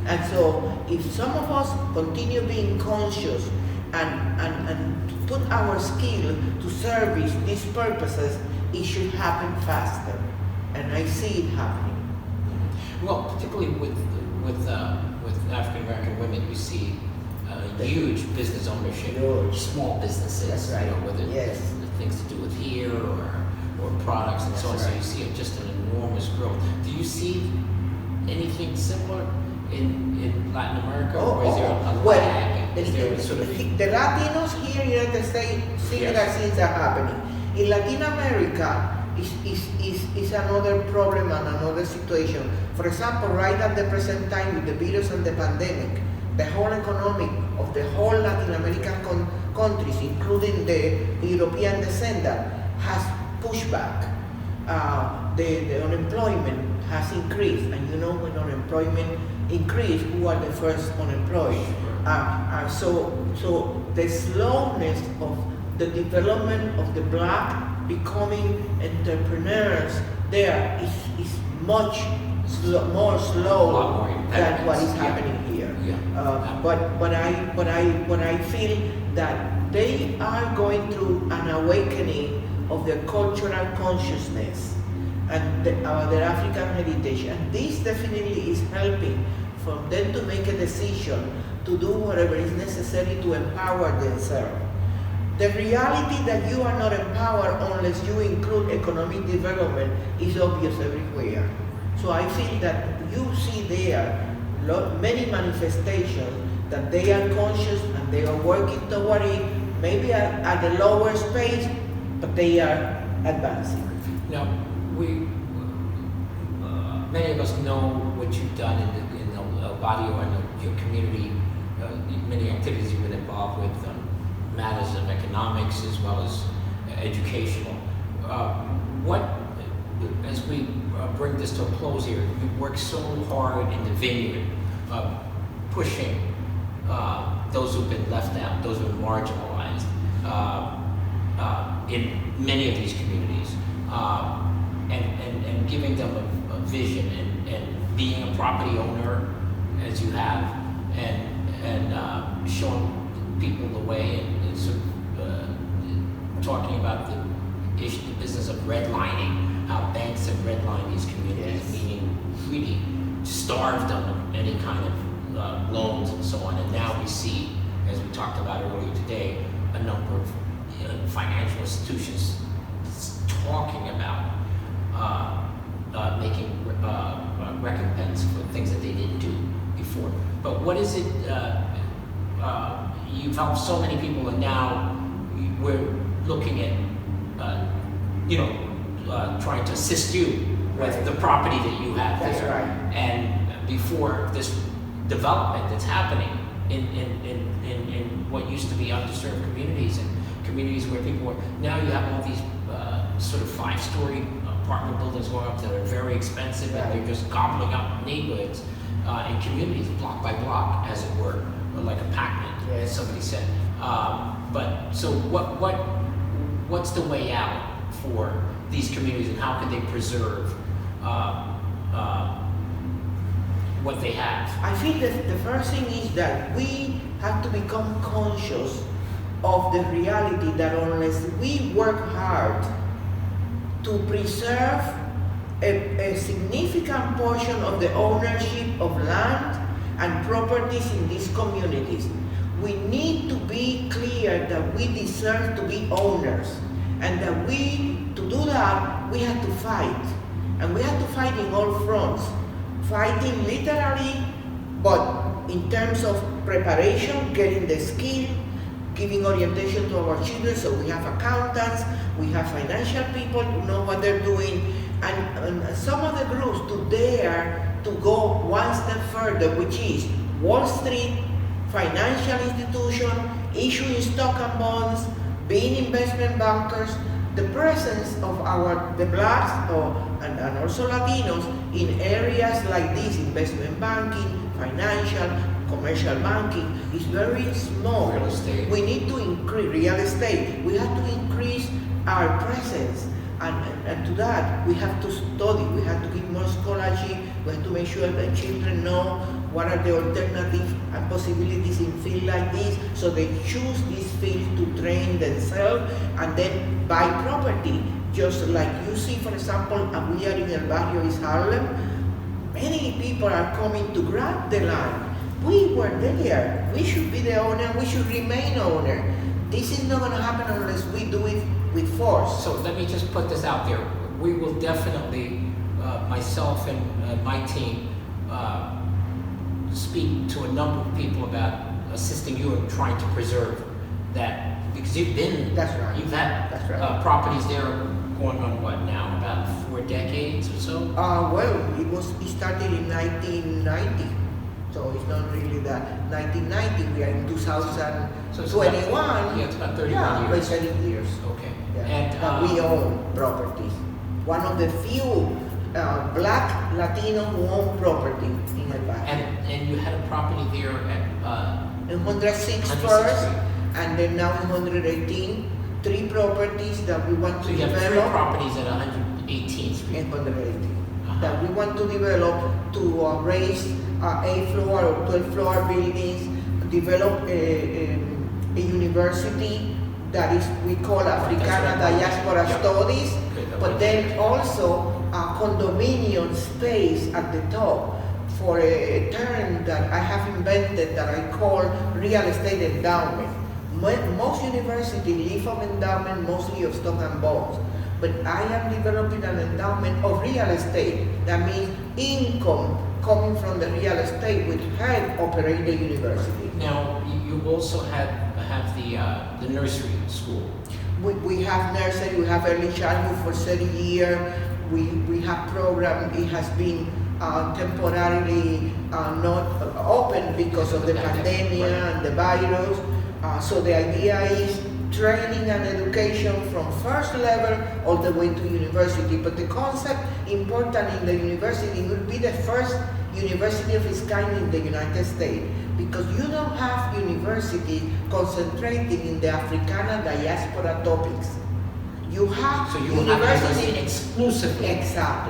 And so if some of us continue being conscious and put our skill to service these purposes, it should happen faster. And I see it happening. Well, particularly with African American women, you see huge business ownership, small businesses. That's right. You know, whether Yes. things to do with here or products and so on. That's So right. you see just an enormous growth. Do you see anything similar in Latin America, or is there a lag? Is there a sort of the Latinos here in the United States, similar things are happening. In Latin America, is another problem and another situation. For example, right at the present time with the virus and the pandemic, the whole economic of the whole Latin American countries, including the European descendant, has pushed back. The unemployment has increased, and you know when unemployment increases, who are the first unemployed? So the slowness of the development of the black becoming entrepreneurs there is much more slow than what is happening here. Yeah. But I feel that they are going through an awakening of their cultural consciousness and their African heritage, and this definitely is helping for them to make a decision to do whatever is necessary to empower themselves. The reality that you are not empowered unless you include economic development is obvious everywhere. So I feel that you see there many manifestations that they are conscious and they are working toward it, maybe at a lower pace, but they are advancing. Now, many of us know what you've done in the barrio and your community, many activities you've been involved with, matters of economics as well as educational. As we bring this to a close here, you've worked so hard in the vineyard, pushing those who've been left out, those who've been marginalized in many of these communities, and giving them a vision and being a property owner as you have, and showing people the way, and sort of talking about the business of redlining, how banks have redlined these communities, Yes. meaning really starved them of any kind of loans and so on. And now we see, as we talked about earlier today, a number of financial institutions talking about making recompense for things that they didn't do before. But what is it? You've helped so many people, and now we're looking at, trying to assist you with Right. the property that you have That's there. right. And before this development that's happening in what used to be underserved communities and communities where people were, now you have all these sort of 5-story apartment buildings going up that are very expensive, and they're just gobbling up neighborhoods and communities block by block, as it were, or like a Pac-Man, as somebody said. But so what's the way out for these communities, and how can they preserve what they have? I feel that the first thing is that we have to become conscious of the reality that unless we work hard to preserve a significant portion of the ownership of land and properties in these communities, we need to be clear that we deserve to be owners, and that to do that, we have to fight. And we have to fight in all fronts. Fighting literally, but in terms of preparation, getting the skill, giving orientation to our children, so we have accountants, we have financial people who know what they're doing, and some of the groups to dare to go one step further, which is Wall Street, financial institution, issuing stock and bonds, being investment bankers, the presence of the blacks and also Latinos in areas like this, investment banking, financial, commercial banking, is very small. Real estate. We need to increase real estate. We have to increase our presence. And to that, we have to study, we have to give more scholarship, we have to make sure that children know what are the alternatives and possibilities in fields like this, so they choose this field to train themselves and then buy property. Just like you see, for example, we are in El Barrio, East Harlem, many people are coming to grab the land. We were there, we should be the owner, we should remain owner. This is not going to happen unless we do it with force. So let me just put this out there. We will definitely, myself and my team, speak to a number of people about assisting you in trying to preserve that, because you've been, That's right. you've had That's right. properties there going on what now, about 4 decades or so? Well, it started in 1990, so it's not really that. 1990, we are in 2021. So it's about 31 yeah, years. 30 years. Okay. Yeah. And We own properties. One of the few black Latino who own property in El Barrio. And you had a property there at In 106 106 first, Street. and then now in 118, 3 properties that we want So to you have 3 develop. properties at 118th Street. In 118. Uh-huh. That we want to develop to raise 8-floor or 12-floor buildings, develop a university that is we call Africana That's right. Diaspora Yeah. Studies, Good. but then also a condominium space at the top for a term that I have invented that I call real estate endowment. Most universities live from endowment, mostly of stock and bonds. But I am developing an endowment of real estate. That means income coming from the real estate which help operate the university. Now, you also have the nursery school. We have nursery, we have early childhood for 30 years. We have program. It has been temporarily not open because of the pandemic and the virus. So the idea is training and education from first level all the way to university. But the concept important in the university will be the first university of its kind in the United States, because you don't have university concentrating in the Africana diaspora topics. You have So you will have university exclusively. Exactly.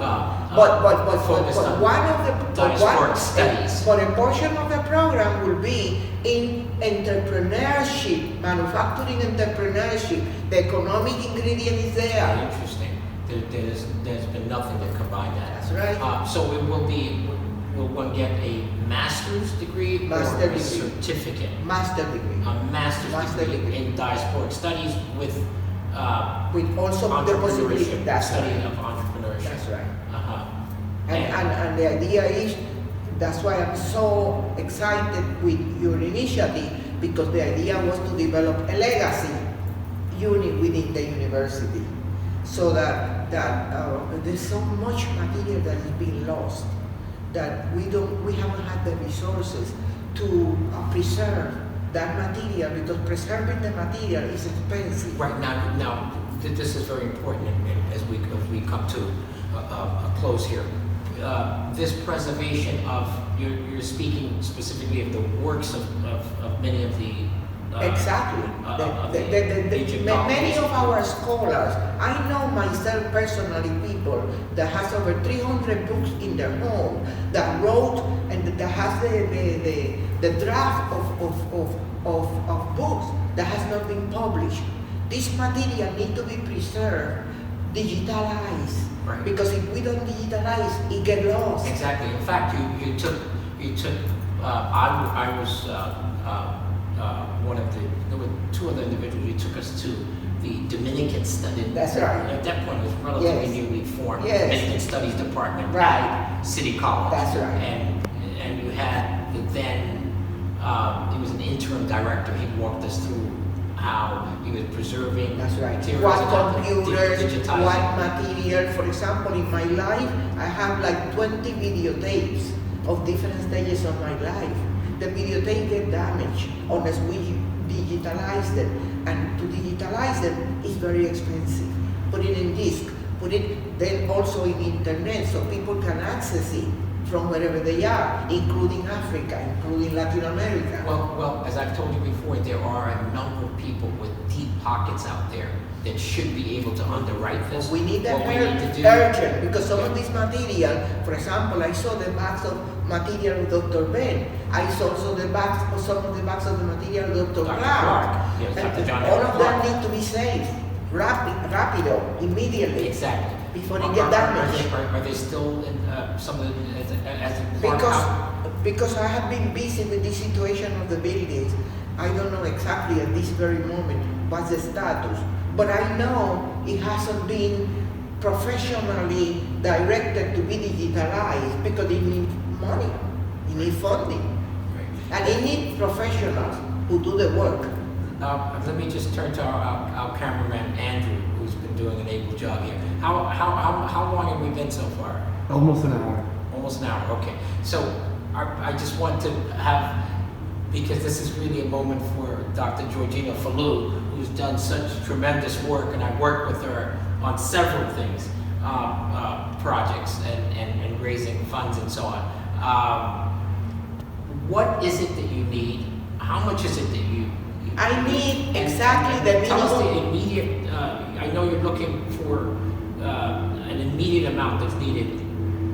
But But one of the diasporic studies. But a portion of the program will be in entrepreneurship, manufacturing entrepreneurship. The economic ingredient is Very there. interesting. There's been nothing to combine that. That's right. So it will be. Will one get a master's degree Master or a degree. certificate? Master degree. A master's Master degree degree. in diasporic studies with With also the possibility. entrepreneurship, That's study right. of entrepreneurship. That's right. Uh-huh. And the idea is, that's why I'm so excited with your initiative, because the idea was to develop a legacy unit within the university, so that there's so much material that is being lost, that we haven't had the resources to preserve that material, because preserving the material is expensive. Right now, this is very important as we come to a close here. This preservation of you're speaking specifically of the works of many of the Exactly. Many of our scholars, I know myself personally people that has over 300 books in their home, that wrote and that has the draft of books that has not been published. This material need to be preserved, digitalized, Right. because if we don't digitalize, it get lost. Exactly. In fact, you took. I was one of there were 2 other individuals. You took us to the Dominican study. That's right. At that point, it was relatively Yes. newly formed. Yes. Dominican Studies Department Right. at City College. That's right. And you had then he was an interim director. He walked us through how he was preserving That's right. materials What and how to computers, digitize what it. material. For example, in my life, I have like 20 videotapes of different stages of my life. The videotape get damaged unless we digitalize them. And to digitalize them is very expensive. Put it in disk, put it then also in internet so people can access it from wherever they are, including Africa, including Latin America. Well, as I've told you before, there are a number of people with deep pockets out there that should be able to underwrite this. We need that What we need to do- urgent, because some of this material, for example, I saw the bags of material of Dr. Ben. I saw also some of the bags of the material of Dr. Dr. Clark. Clark. Yes, And Dr. John all of Clark. them need to be saved, rapido, immediately, Exactly. before they get damaged. Are they still in some of the as a part of- Because I have been busy with the situation of the buildings, I don't know exactly at this very moment what's the status, but I know it hasn't been professionally directed to be digitalized because it needs money, it needs funding, and it needs professionals who do the work. Let me just turn to our cameraman Andrew, who's been doing an able job here. How long have we been so far? Almost an hour. Almost an hour. Okay. So I just want to have because this is really a moment for Dr. Georgina Falu, who's done such tremendous work, and I've worked with her on several things, projects and raising funds and so on. What is it that you need? How much is it that you I need exactly the tell us the minimum. immediate, I know you're looking for an immediate amount that's needed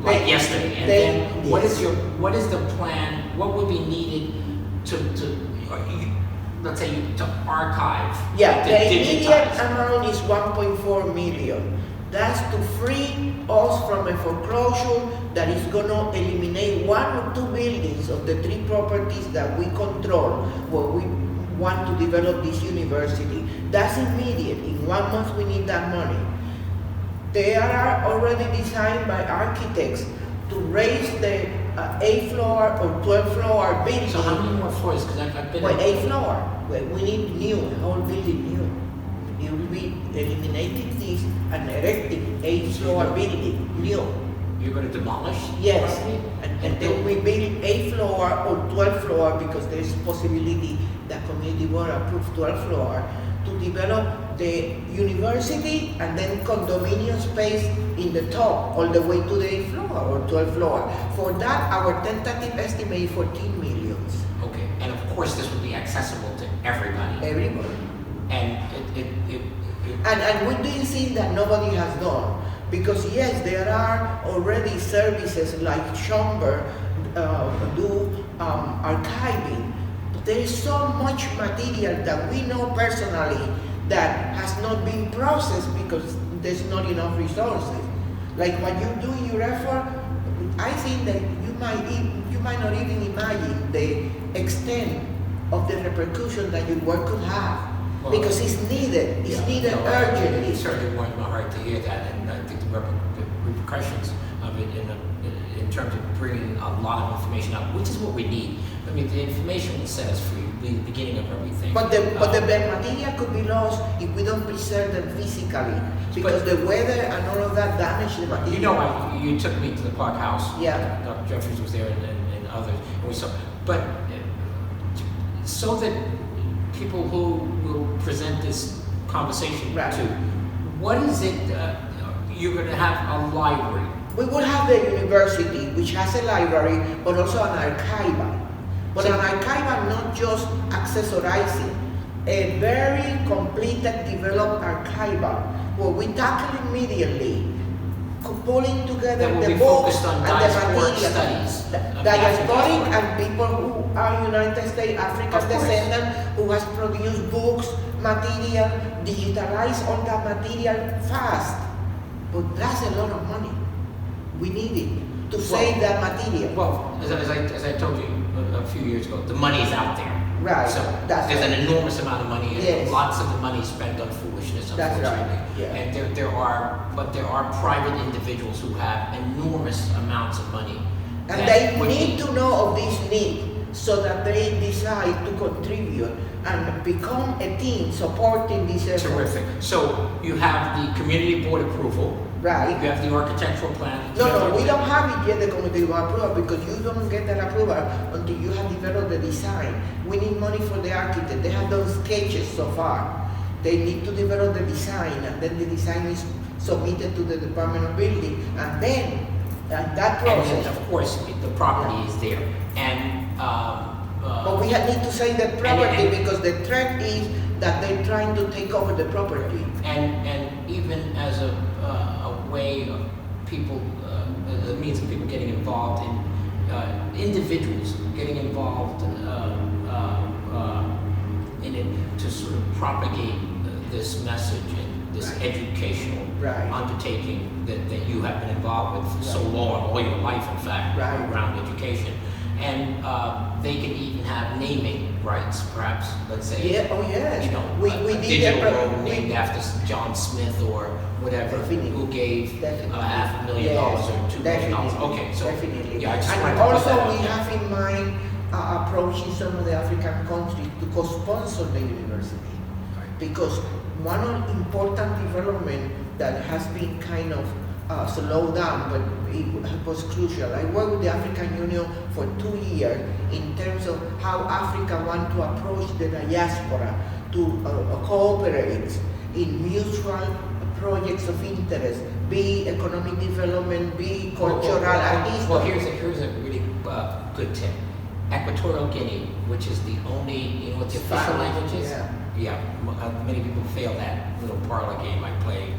like yesterday, and then what is the plan, what would be needed to let's say, to archive, Yeah, to the immediate digitize? amount is 1.4 million. That's to free us from a foreclosure that is going to eliminate 1 or 2 buildings of the 3 properties that we control where we want to develop this university. That's immediate. In 1 month we need that money. They are already designed by architects to raise the 8th floor or 12th floor building. So how many more floors? Because I've been. Well, 8th floor. Well, we need new, the whole building new. It will be eliminating this and erecting 8th floor building new. You're going to demolish? Yes, property? and then we build 8th floor or 12th floor because there's possibility that community board approve 12th floor to develop the university and then condominium space in the top all the way to the 8th floor or 12th floor. For that, our tentative estimate is 14 millions. Okay, and of course this will be accessible to everybody. Everybody. And And we're doing things that nobody has done. Because yes, there are already services like Schomburg do archiving. But there is so much material that we know personally that has not been processed because there's not enough resources. Like what you do in your effort, I think that you might not even imagine the extent of the repercussion that your work could have. Well, because it's needed. It's needed urgently. It certainly warmed my heart to hear that, and I think the repercussions of it in terms of bringing a lot of information out, which is what we need. I mean, the information will set us free, the beginning of everything. But the material could be lost if we don't preserve them physically, because the weather and all of that damage the material. You know, you took me to the Park House. Yeah. Dr. Jeffries was there and others, and we saw. But so that people who will present this conversation Right. to, what is it, you're going to have a library? We will have the university, which has a library, but also an archival. But an archival not just accessorizing, a very complete and developed archival, where we tackle immediately, pulling together That will the be books focused on and the diasporic material. studies of Diasporic African and people who are United States African Of course. descendants who has produced books, material, digitalize all that material fast. But that's a lot of money. We need it to save that material. Well, as I told you a few years ago, the money is out there. Right, So that's there's right. an enormous amount of money, and Yes. lots of the money is spent on foolishness, That's right, unfortunately. yeah. And there are private individuals who have enormous amounts of money. And that they would need be- to know of this need so that they decide to contribute and become a team supporting this effort. Terrific. So you have the community board approval. Right. You have the architectural plan. No, we don't have it yet, the committee board approval, because you don't get that approval until you have developed the design. We need money for the architect. They have done sketches so far. They need to develop the design, and then the design is submitted to the Department of Building, and then that And then, process. of course, the property is there. And, But we need to say the property and- because the threat is that they're trying to take over the property. and even as a way of people, a means of people getting involved in, individuals getting involved in it to sort of propagate this message and this Right. educational Right. undertaking that you have been involved with for so long, all your life, in fact, Right. around education. And they can even have naming rights, perhaps, let's say. Yeah, oh yes. You know, we a did digital that, road named after John Smith or whatever, Definitely. who gave Definitely. $500,000 Yes, or $2 million. definitely. Okay, so Definitely. yeah, I just And wanted to put also that out we there. have in mind approaching some of the African countries to co-sponsor the university. Right. Because one important development that has been kind of slow down, but it was crucial. I worked with the African Union for 2 years in terms of how Africa want to approach the diaspora to cooperate in mutual projects of interest, be economic development, be cultural, and history. Well, here's a really good tip. Equatorial Guinea, which is the only, you know what the official language is? Yeah, many people fail that little parlor game I play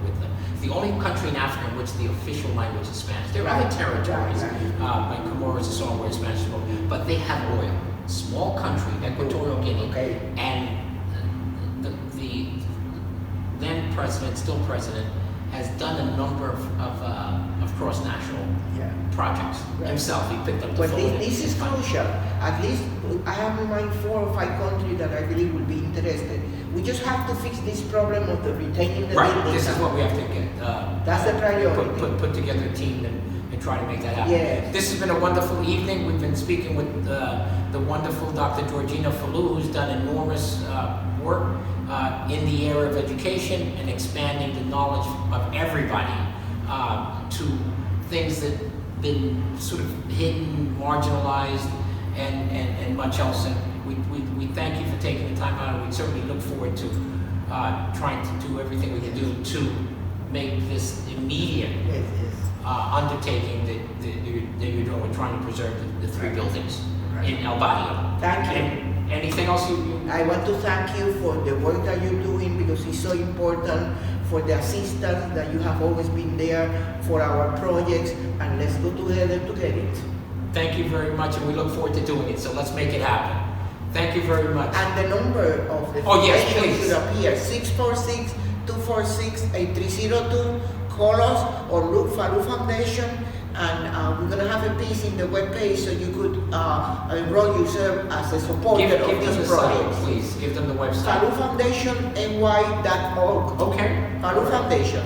with them. The only country in Africa in which the official language is Spanish. There are other territories, like Comoros is all where Spanish is spoken, but they have oil. Small country, Equatorial Guinea, and the then president, still president, has done a number of cross-national projects himself. He picked up the But phone. this is crucial. At least I have in mind 4 or 5 countries that I believe will be interested. We just have to fix this problem of the retaining the Right, buildings. this is what we have to get. That's the priority. Put together a team and try to make that happen. Yes. This has been a wonderful evening. We've been speaking with the wonderful Dr. Georgina Falu, who's done enormous work in the area of education and expanding the knowledge of everybody to things that been sort of hidden, marginalized, and much else. And we thank you for taking the time out, and we certainly look forward to trying to do everything we can do to make this immediate undertaking that you're doing. We're trying to preserve the 3 buildings in El Barrio. Thank you. And anything else you? I want to thank you for the work that you're doing, because it's so important, for the assistance that you have always been there for our projects, and let's go together to get it. Thank you very much, and we look forward to doing it, so let's make it happen. Thank you very much. And the number of the yes, foundation please. should appear, 646-246-8302. Call us or look Falu Foundation, and we're going to have a piece in the webpage so you could enroll yourself as a supporter Give of them this the site, project. please. Give them the website. FaluFoundationNY.org. Okay. Falu Foundation.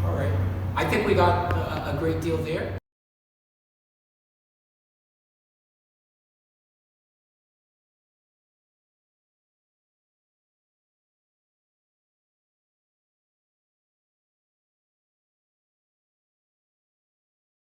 All right. I think we got a great deal there.